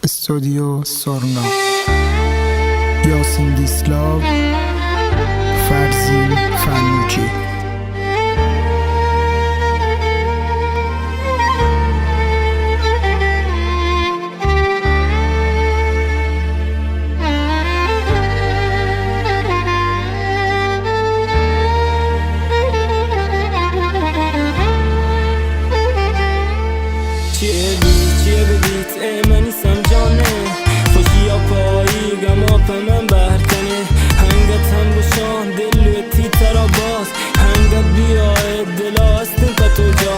استودیو سورنا، یاسین دیسلاو، فرزین فنوچی. چیه ببیت من نیستم جانه خوشی یا پایی گما پا من برکنه هنگت هم بشان دلویتی ترا باز هنگت بیای دلا استن پتو جا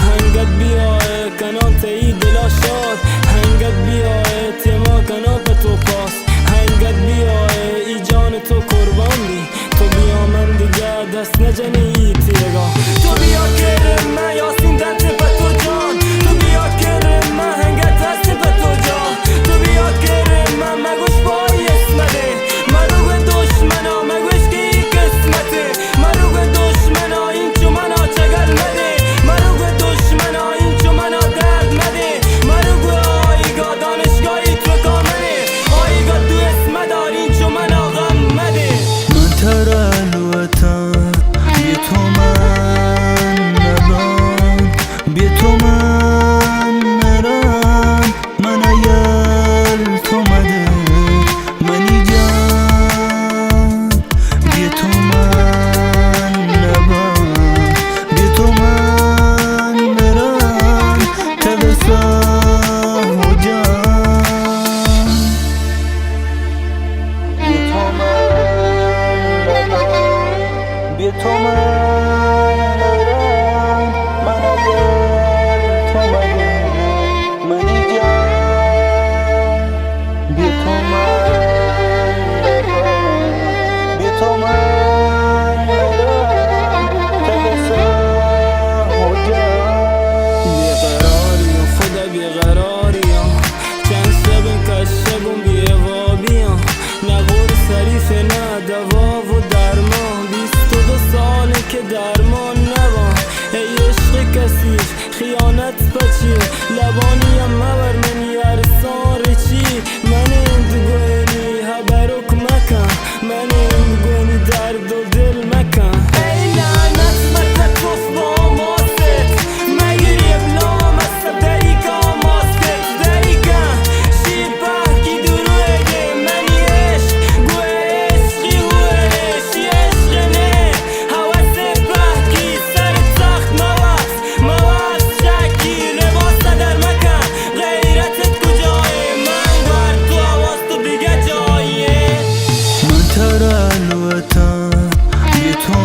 هنگت بیای کنان تی دلا شاد هنگت بیای تیما کنان پتو پاس هنگت بیای ای جان تو قربان دی تو بیا من دیگه دست نجنی تیگا تو بیا کرم من یاسین دنت پتو جان تو بیا کرم من هنگت هست پتو جان تو بیا کرم من مگوش پای اسمده مروگ دشمنا مگوش کی قسمته مروگ دشمنا این چو منا چگل مده مروگ دشمنا این چو منا درد مده مروگ آیگا دانشگاهی تو کامله آیگا دو اسم دار این چو منا غم مده من ترى الوطن بيتو من نبان بيتو من نران من ايال تو مده مني جان بيتو من نبان بيتو من نران تدسا وجان بيتو بيتو من نران من ايال تو مده مني جان بيتو من بيتو من نران تدسا وجان بیقراری خدا بیقراری چند شبن کشبون بیوابی نبور سریف نه دوا و درمان 22 ساله که درمان نبا ای عشق کسیف خیانت بچی لبانیم مبر منی ارسان رچی من اندگوینی هبروک مکن من اندگوینی درد و دل مکن ای لعنت متکف با ماست مگری ابلام است دریکا ماست دریکا شیبه کی دروگه منی عشق گوه عشقی گوه عشقی عشق نه حوث بحکی سر تخت موست شکی لباس در مکن غیرتت کجای من ور تو حواس تو دیگه جایه من ترى الوطن بيتو